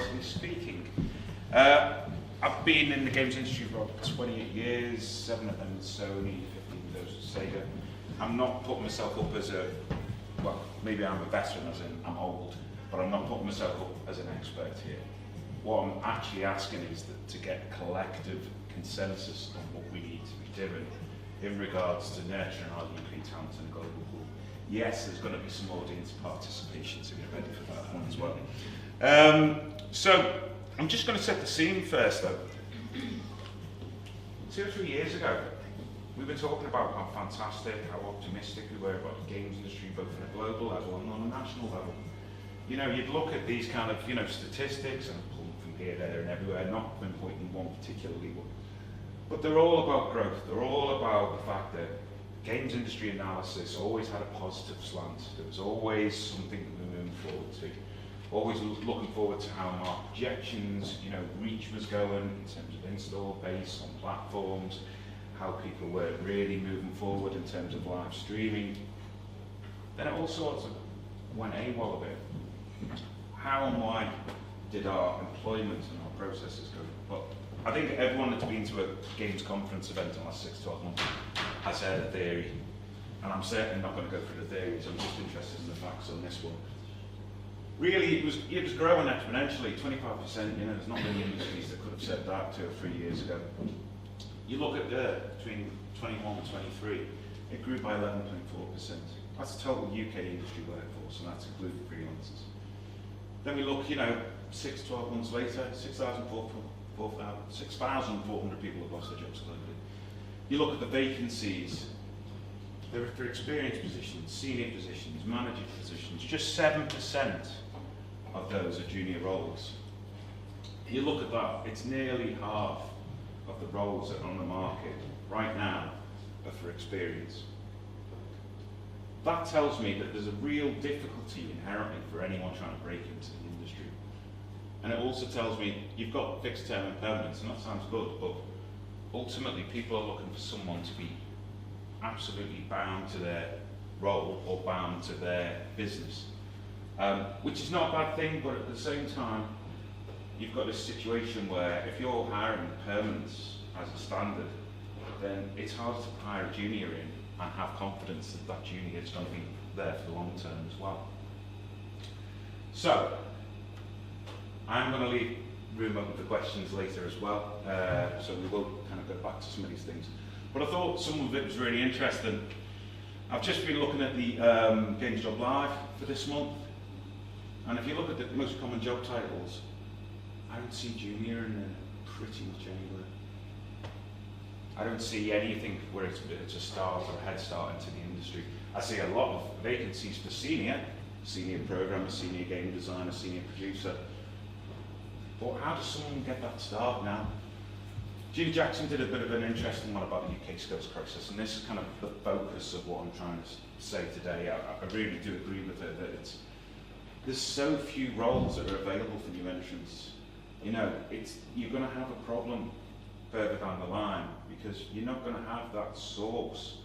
relatively speaking. I've been in the games industry for about 28 years, 7 of them with Sony, 15 of those with Sega. I'm not putting myself up as a, well, maybe I'm a veteran as in I'm old, but I'm not putting myself up as an expert here. What I'm actually asking is to get collective consensus on what we need to be doing in regards to nurturing our UK talent in a global pool. Yes, there's going to be some audience participation, so get ready for that one as well. So I'm just going to set the scene first though. 2 or 3 years ago, we were talking about how fantastic, how optimistic we were about the games industry, both on a global level and on a national level. You know, you'd look at these kind of, statistics and pull them from here, there and everywhere, not pinpointing one particularly, but they're all about growth. They're all about the fact that games industry analysis always had a positive slant. There was always something that we were moving forward to. Always looking forward to how our projections, reach was going in terms of install base on platforms, how people were really moving forward in terms of live streaming. Then it all sorts of went AWOL a bit. How and why did our employment and our processes go? Well, I think everyone that's been to a games conference event in the last 6-12 months has heard a theory, and I'm certainly not going to go through the theories. I'm just interested in the facts on this one. Really, it was growing exponentially, 25%. There's not many industries that could have said that 2 or 3 years ago. You look at between 21 and 23, it grew by 11.4%. That's the total UK industry workforce, and that's including freelancers. Then we look, 6-12 months later, 6,400 people have lost their jobs globally. You look at the vacancies, they're for experienced positions, senior positions, manager positions, just 7% of those are junior roles. You look at that, it's nearly half of the roles that are on the market right now are for experience. That tells me that there's a real difficulty inherently for anyone trying to break into the industry. And it also tells me you've got fixed term and permanence, and that sounds good, but ultimately people are looking for someone to be absolutely bound to their role or bound to their business, which is not a bad thing, but at the same time, you've got this situation where if you're hiring permanence as a standard, then it's hard to hire a junior in and have confidence that that junior is going to be there for the long term as well. So, I'm going to leave room open for questions later as well, so we will kind of go back to some of these things. But I thought some of it was really interesting. I've just been looking at the Games Job Live for this month, and if you look at the most common job titles, I don't see junior in there pretty much anywhere. I don't see anything where it's a start or a head start into the industry. I see a lot of vacancies for senior programmer, senior game designer, senior producer. But how does someone get that start now? Julie Jackson did a bit of an interesting one about the UK skills crisis, and this is kind of the focus of what I'm trying to say today. I really do agree with her that there's so few roles that are available for new entrants. You're going to have a problem further down the line because you're not going to have that source,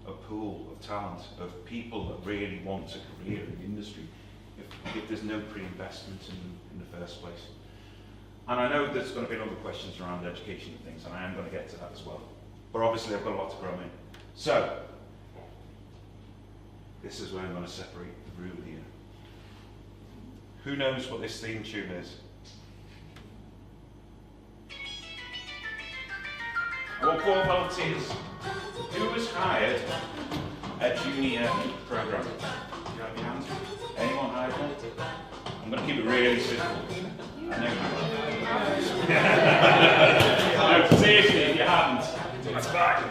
a pool of talent, of people that really want a career in the industry if there's no pre-investment in the first place. And I know there's going to be other questions around education and things, and I am going to get to that as well. But obviously I've got a lot to grow in. So, this is where I'm going to separate the room here. Who knows what this theme tune is? I want 4 volunteers. Who has hired a junior programmer? Do you have your hands? Anyone hired one? I'm going to keep it really simple. I know you have. No, seriously, if you haven't, that's fine.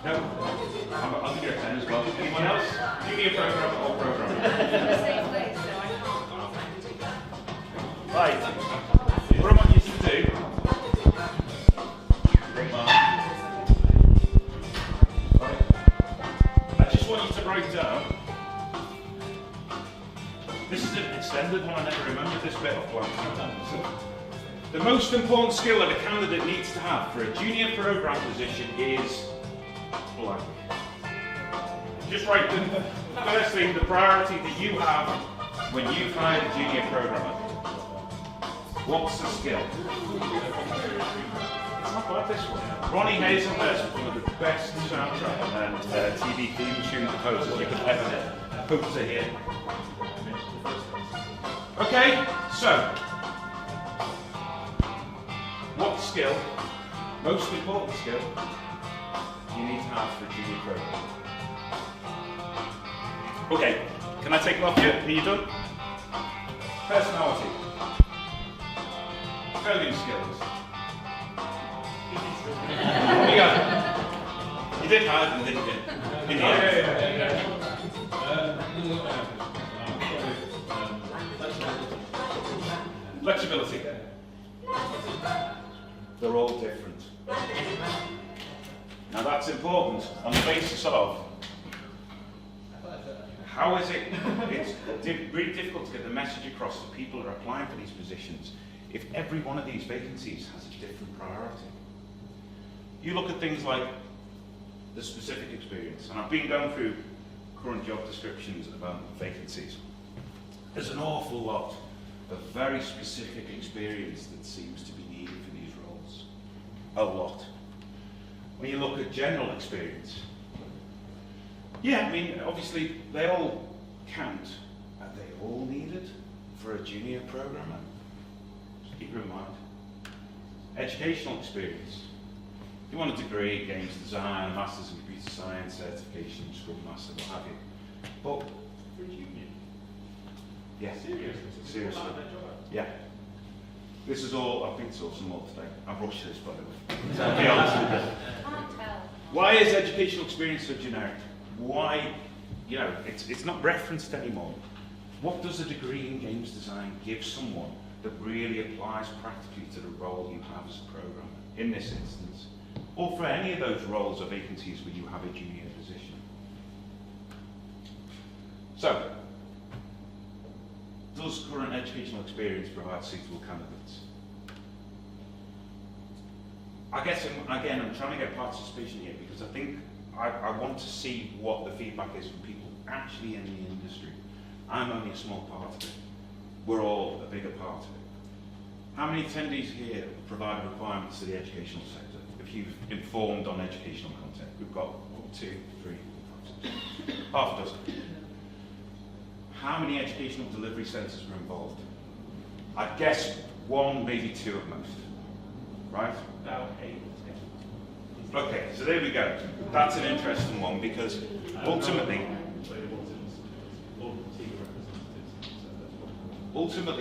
No, I'll give you a 10 as well. Anyone else? Junior programmer or programmer? Right. What I want you to do. I just want you to write down. This is an extended one, I never remembered this bit off blank. The most important skill that a candidate needs to have for a junior program position is blank. Just write the first thing, the priority that you have when you've hired a junior programmer, what's the skill? It's not like this one. Ronnie Hazelhurst was one of the best soundtrack and TV theme tune composers you could ever hope to hear. Okay, so what skill, most important skill, you need to have for a junior programmer? Okay, can I take it off you? Are you done? Personality. Coding skills. You got it. You did hide them, didn't you? In the end. Flexibility. They're all different. Now that's important on the basis of how is it, it's really difficult to get the message across to people who are applying for these positions if every one of these vacancies has a different priority. You look at things like the specific experience, and I've been going through current job descriptions about vacancies. There's an awful lot of very specific experience that seems to be needed for these roles. A lot. When you look at general experience, yeah, I mean, obviously they all count. Are they all needed for a junior programmer? Just keep in mind. Educational experience. You want a degree, games design, masters in computer science, certification, Scrum Master, what have you. But For a junior? yeah, Seriously? yeah. This is all, I've been to some more today. I've rushed this, by the way. I'll be honest with you. Can't tell. Why is educational experience so generic? Why, you know, it's not referenced anymore. What does a degree in games design give someone that really applies practically to the role you have as a programmer, in this instance? Or for any of those roles or vacancies where you have a junior position. So, does current educational experience provide suitable candidates? I guess, again, I'm trying to get participation here because I think I want to see what the feedback is from people actually in the industry. I'm only a small part of it. We're all a bigger part of it. How many attendees here provide requirements to the educational sector? If you've informed on educational content, we've got 1, 2, 3, 4, 5, 6, half a dozen. How many educational delivery centres were involved? I'd guess 1, maybe 2 at most, right? About 8. Okay, so there we go. That's an interesting one because ultimately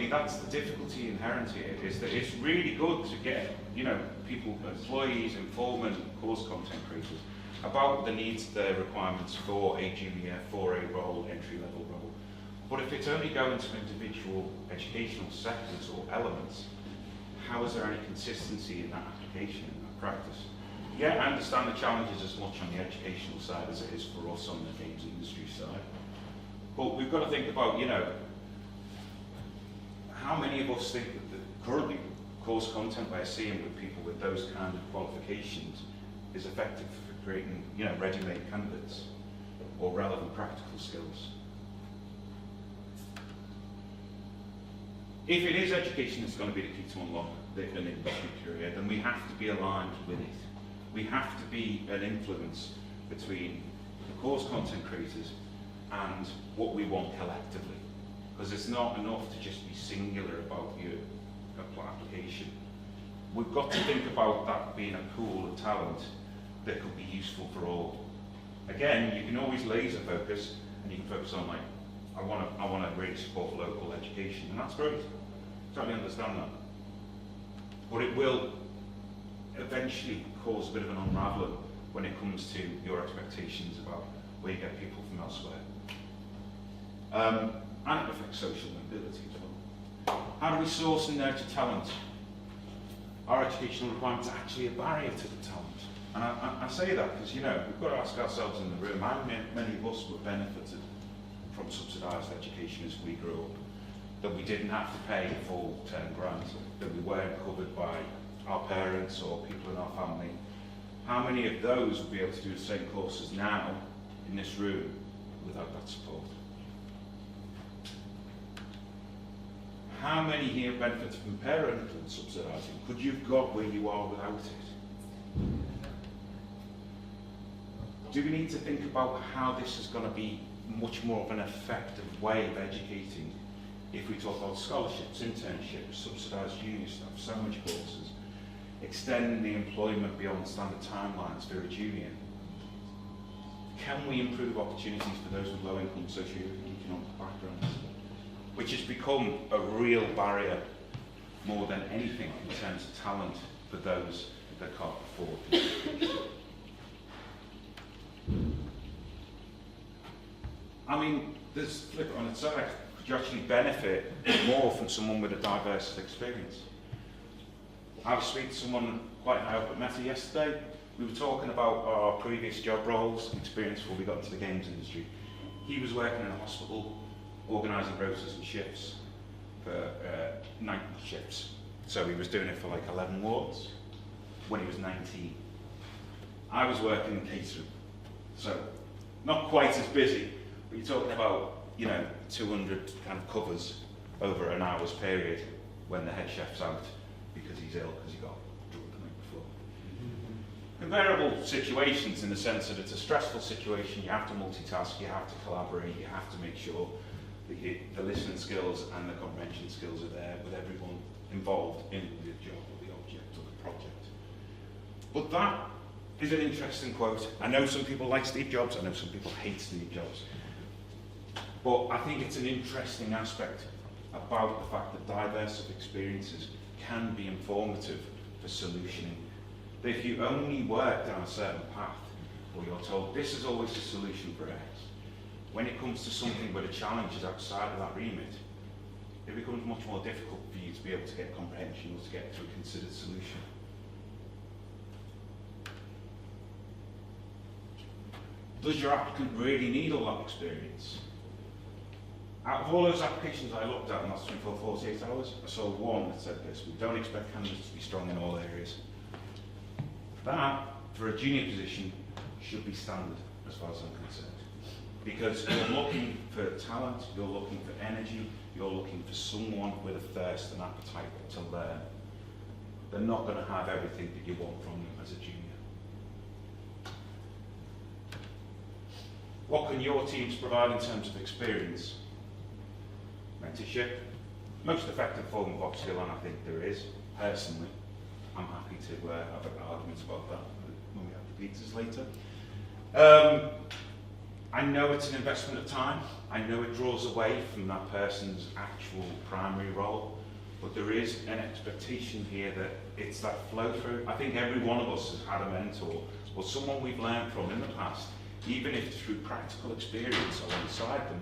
that's the difficulty inherent here, is that it's really good to get, you know, people, employees, informant, course content creators about the needs, the requirements for a junior, for a role, entry-level role. But if it's only going to individual educational sectors or elements, how is there any consistency in that application, in that practice? Yeah, I understand the challenges as much on the educational side as it is for us on the games industry side. But we've got to think about, you know, how many of us think that the currently course content we're seeing with people with those kind of qualifications is effective for creating, you know, ready-made candidates or relevant practical skills? If it is education that's going to be the key to unlock an industry career, then we have to be aligned with it. We have to be an influence between the course content creators and what we want collectively. Because it's not enough to just be singular about your application. We've got to think about that being a pool of talent that could be useful for all. Again, you can always laser focus, and you can focus on, like, I want to really support local education, and that's great. Totally understand that. But it will eventually cause a bit of an unraveling when it comes to your expectations about where you get people from elsewhere. And it affects social mobility as well. How do we source and nurture talent? Are educational requirements actually a barrier to the talent? And I say that because, you know, we've got to ask ourselves in the room, how many of us were benefited from subsidised education as we grew up, that we didn't have to pay full 10 grand, that we weren't covered by our parents or people in our family. How many of those will be able to do the same courses now in this room without that support? How many here benefit from parental subsidising? Could you have got where you are without it? Do we need to think about how this is going to be much more of an effective way of educating if we talk about scholarships, internships, subsidised junior stuff, sandwich courses, extending the employment beyond standard timelines for a junior? Can we improve opportunities for those with low income socio-economic backgrounds? Which has become a real barrier more than anything in terms of talent for those that can't afford it. I mean, there's flip on its side. Could you actually benefit more from someone with a diverse experience? I was speaking to someone quite high up at Meta yesterday. We were talking about our previous job roles and experience before we got into the games industry. He was working in a hospital, organising rotas and shifts for night shifts. So he was doing it for like 11 wards when he was 19. I was working in catering, so not quite as busy, but you're talking about, you know, 200 kind of covers over an hour's period when the head chef's out because he's ill because he got drunk the night before. Comparable situations in the sense that it's a stressful situation, you have to multitask, you have to collaborate, you have to make sure that the listening skills and the comprehension skills are there with everyone involved in the job or the object or the project. But that is an interesting quote. I know some people like Steve Jobs, I know some people hate Steve Jobs. But I think it's an interesting aspect about the fact that diverse of experiences can be informative for solutioning. That if you only work down a certain path, or you're told this is always the solution for X, when it comes to something where the challenge is outside of that remit, it becomes much more difficult for you to be able to get comprehension or to get to a considered solution. Does your applicant really need all that experience? Out of all those applications I looked at in the last 24, 48 hours, I saw one that said this: we don't expect candidates to be strong in all areas. That, for a junior position, should be standard as far as I'm concerned. Because you're looking for talent, you're looking for energy, you're looking for someone with a thirst and appetite to learn. They're not going to have everything that you want from them as a junior. What can your teams provide in terms of experience? Mentorship, most effective form of upskill, and I think there is. Personally, I'm happy to have arguments about that when we have the pizzas later. I know it's an investment of time. I know it draws away from that person's actual primary role, but there is an expectation here that it's that flow through. I think every one of us has had a mentor or someone we've learned from in the past, even if through practical experience alongside them,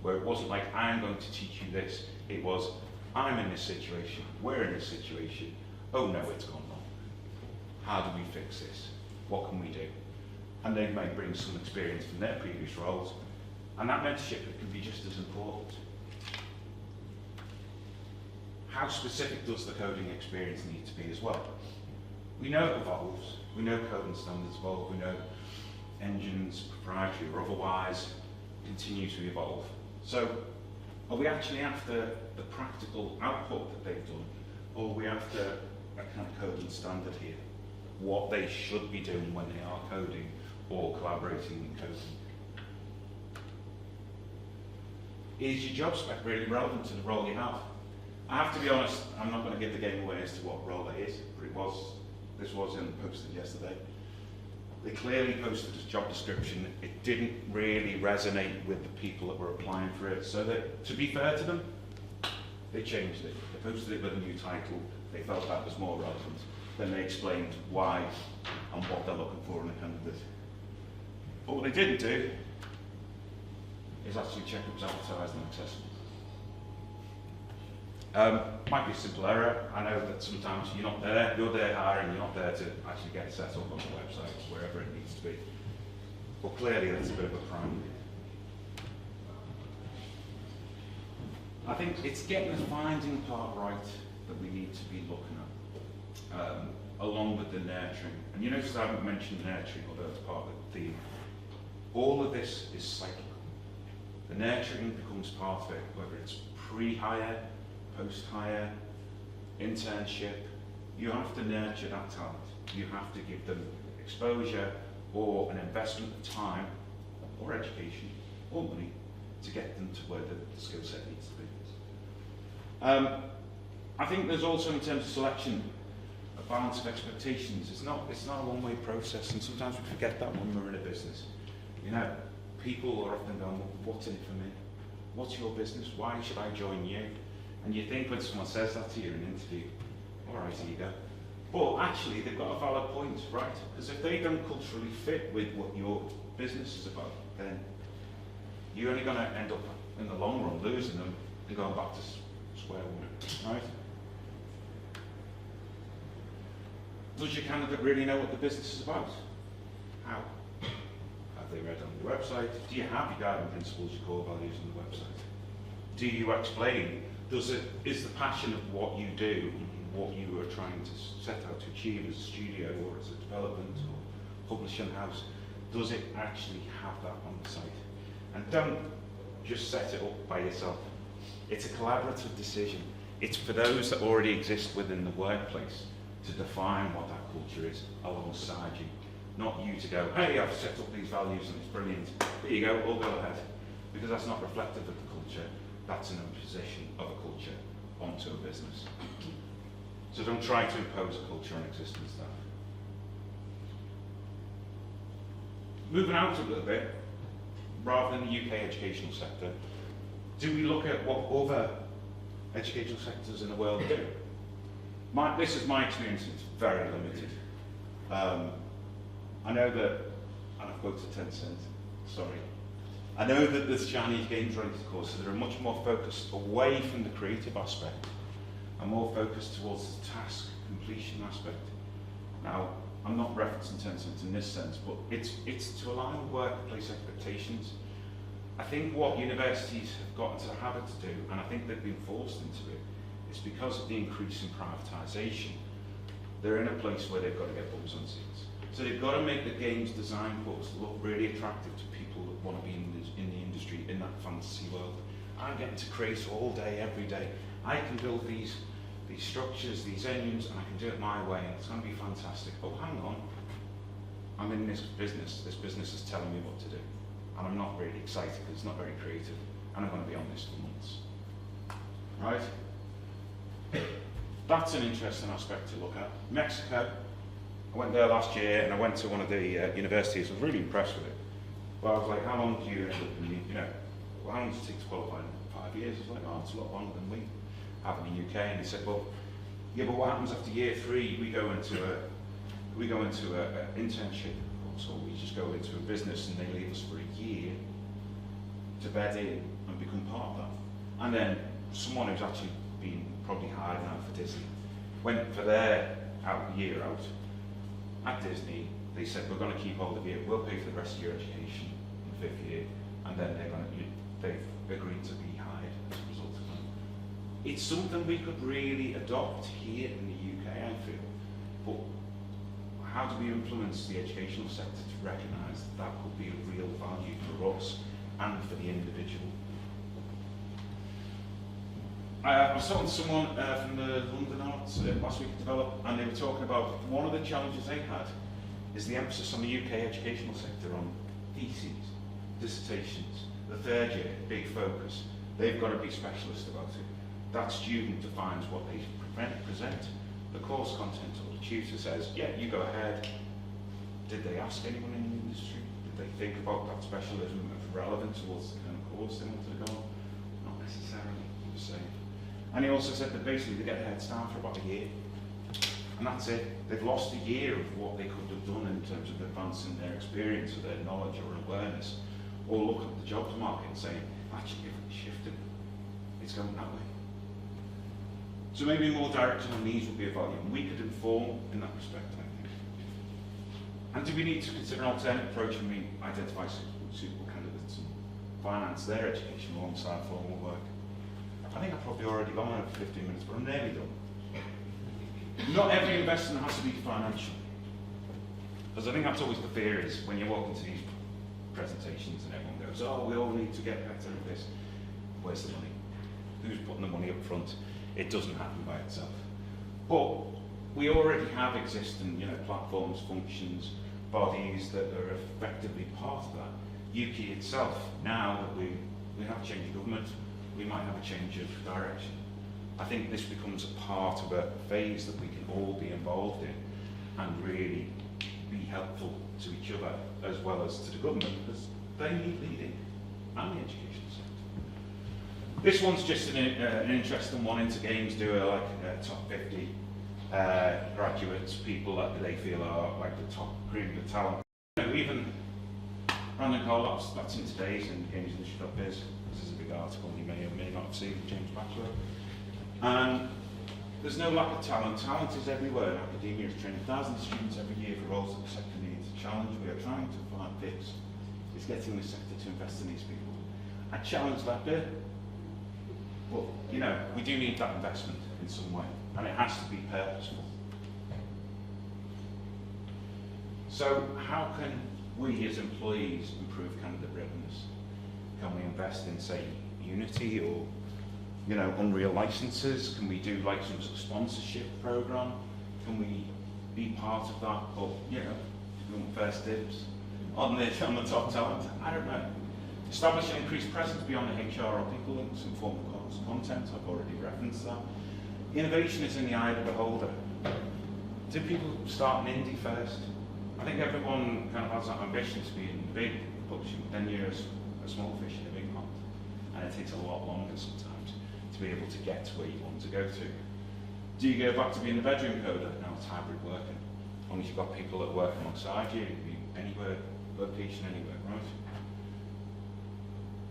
where it wasn't like, I'm going to teach you this. It was, I'm in this situation, we're in this situation, oh no, it's gone wrong. How do we fix this? What can we do? And they may bring some experience from their previous roles, and that mentorship can be just as important. How specific does the coding experience need to be as well? We know it evolves, we know coding standards evolve, we know engines, proprietary or otherwise, continue to evolve. So, are we actually after the practical output that they've done, or are we after a kind of coding standard here? What they should be doing when they are coding or collaborating in coding. Is your job spec really relevant to the role you have? I have to be honest, I'm not going to give the game away as to what role it is, but this was posted yesterday. They clearly posted a job description. It didn't really resonate with the people that were applying for it, so that, to be fair to them, they changed it. They posted it with a new title. They felt that was more relevant. Then they explained why and what they're looking for in a candidate. But what they didn't do is actually check it was advertised and accessible. Might be a simple error. I know that sometimes you're not there, you're there hiring, you're not there to actually get it set up on the website, wherever it needs to be. But clearly that's a bit of a crime. I think it's getting the finding part right that we need to be looking at, along with the nurturing. And you notice I haven't mentioned nurturing, although it's part of the theme. All of this is cyclical. The nurturing becomes part of it, whether it's pre-hire, post-hire, internship. You have to nurture that talent. You have to give them exposure or an investment of time or education or money to get them to where the skill set needs to be. I think there's also, in terms of selection, a balance of expectations. It's not a one-way process, and sometimes we forget that when we're in a business. You know, people are often going, well, what's in it for me? What's your business? Why should I join you? And you think when someone says that to you in an interview, all right, here you go. But actually, they've got a valid point, right? Because if they don't culturally fit with what your business is about, then you're only going to end up, in the long run, losing them and going back to square one, right? Does your candidate really know what the business is about? How? Have they read on your website? Do you have your guiding principles, your core values on the website? Do you explain? Is the passion of what you do, what you are trying to set out to achieve as a studio or as a development or publishing house, does it actually have that on the site? And don't just set it up by yourself. It's a collaborative decision. It's for those that already exist within the workplace to define what that culture is alongside you. Not you to go, hey, I've set up these values and it's brilliant. There you go, all go ahead. Because that's not reflective of the culture. That's an imposition of a culture onto a business. So don't try to impose a culture on existing staff. Moving out a little bit, rather than the UK educational sector, do we look at what other educational sectors in the world do? This is my experience, it's very limited. I know that, and I've quoted 10 cents, sorry. I know that there's Chinese games related courses that are much more focused away from the creative aspect and more focused towards the task completion aspect. Now, I'm not referencing 10 cents in this sense, but it's to align with workplace expectations. I think what universities have got into the habit to do, and I think they've been forced into it, is because of the increase in privatisation, they're in a place where they've got to get bums on seats. So they've got to make the games design course look really attractive to people that want to be in the industry, in that fantasy world. I'm getting to create all day, every day. I can build these structures, these engines, and I can do it my way, and it's going to be fantastic. Oh, hang on. I'm in this business. This business is telling me what to do. And I'm not really excited because it's not very creative, and I'm going to be on this for months. Right? That's an interesting aspect to look at. Mexico, I went there last year, and I went to one of the universities. I was really impressed with it. Well, I was like, how long do you end up in how long does it take to qualify? 5 years? I was like, oh, it's a lot longer than we have in the UK. And they said, well, yeah, but what happens after year 3? We go into a internship, so we just go into a business and they leave us for a year to bed in and become part of that. And then someone who's actually been probably hired now for Disney went for their year out at Disney. They said, we're going to keep hold of you, we'll pay for the rest of your education in the 5th year, and then they've agreed to be hired as a result of that. It's something we could really adopt here in the UK, I feel. But how do we influence the educational sector to recognise that that could be a real value for us and for the individual? I was talking to someone from the London Arts last week at Develop, and they were talking about one of the challenges they had is the emphasis on the UK educational sector on theses, dissertations. The 3rd year, big focus. They've got to be specialist about it. That student defines what they present. The course content or the tutor says, yeah, you go ahead. Did they ask anyone in the industry? Did they think about that specialism as relevant towards the kind of course they wanted to go on? Not necessarily, he was saying. And he also said that basically they get a head start for about a year. And that's it. They've lost a year of what they could have done in terms of advancing their experience or their knowledge or awareness, or look at the jobs market and say, actually, it's shifted. It's going that way. So maybe more direction on these would be a value, and we could inform in that respect, I think. And do we need to consider an alternate approach when we identify suitable candidates and finance their education alongside formal work? I think I've probably already gone over 15 minutes, but I'm nearly done. Not every investment has to be financial. Because I think that's always the fear is when you walk into these presentations and everyone goes, oh, we all need to get better at this. Where's the money? Who's putting the money up front? It doesn't happen by itself. But we already have existing, platforms, functions, bodies that are effectively part of that. Ukie itself, now that we have a change of government, we might have a change of direction. I think this becomes a part of a phase that we can all be involved in and really be helpful to each other as well as to the government, because they need leading, and the education sector. This one's just an interesting one. Into Games do a top 50 graduates, people that they feel are like the top cream of the talent. Even Brandon Cole, that's in today's in gamesindustry.biz. This is a big article you may or may not have seen, James Batchelor. And there's no lack of talent. Talent is everywhere. Academia is training thousands of students every year for roles that the sector needs. The challenge we are trying to fix is getting the sector to invest in these people. I challenge that bit, but we do need that investment in some way, and it has to be purposeful. So how can we as employees improve candidate readiness? Can we invest in, say, Unity or Unreal licenses? Can we do like some sort of sponsorship program? Can we be part of that? Or we want first dibs on the top talent? I don't know. Establish an increased presence beyond the HR or people links and form of content. I've already referenced that. Innovation is in the eye of the beholder. Do people start an indie first? I think everyone kind of has that ambition to be in big publishing, but then you're a small fish in a big pond, and it takes a lot longer sometimes to be able to get to where you want to go to. Do you go back to being the bedroom coder? No, it's hybrid working. As long as you've got people that work alongside you, you can be anywhere, location, anywhere, right?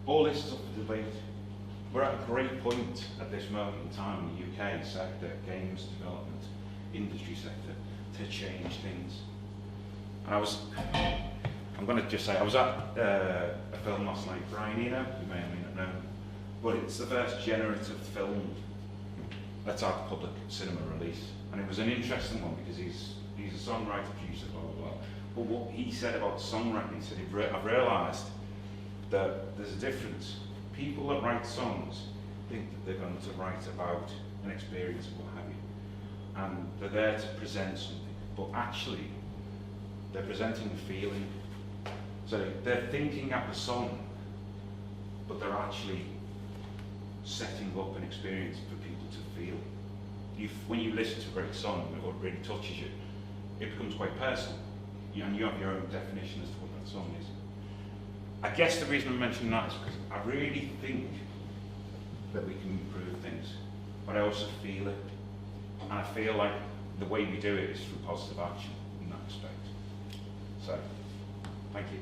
All this is up for debate. We're at a great point at this moment in time in the UK sector, games development, industry sector, to change things. And I'm going to just say, I was at a film last night, Brian Eno, you may or may not know, but it's the first generative film that's had public cinema release. And it was an interesting one because he's a songwriter, producer, blah, blah, blah. But what he said about songwriting, he said, I've realised that there's a difference. People that write songs think that they're going to write about an experience or what have you. And they're there to present something, but actually, they're presenting a feeling. So they're thinking up the song, but they're actually setting up an experience for people to feel. When you listen to a great song and it really touches you, it becomes quite personal. And you have your own definition as to what that song is. I guess the reason I'm mentioning that is because I really think that we can improve things, but I also feel it. And I feel like the way we do it is through positive action in that respect. So, thank you.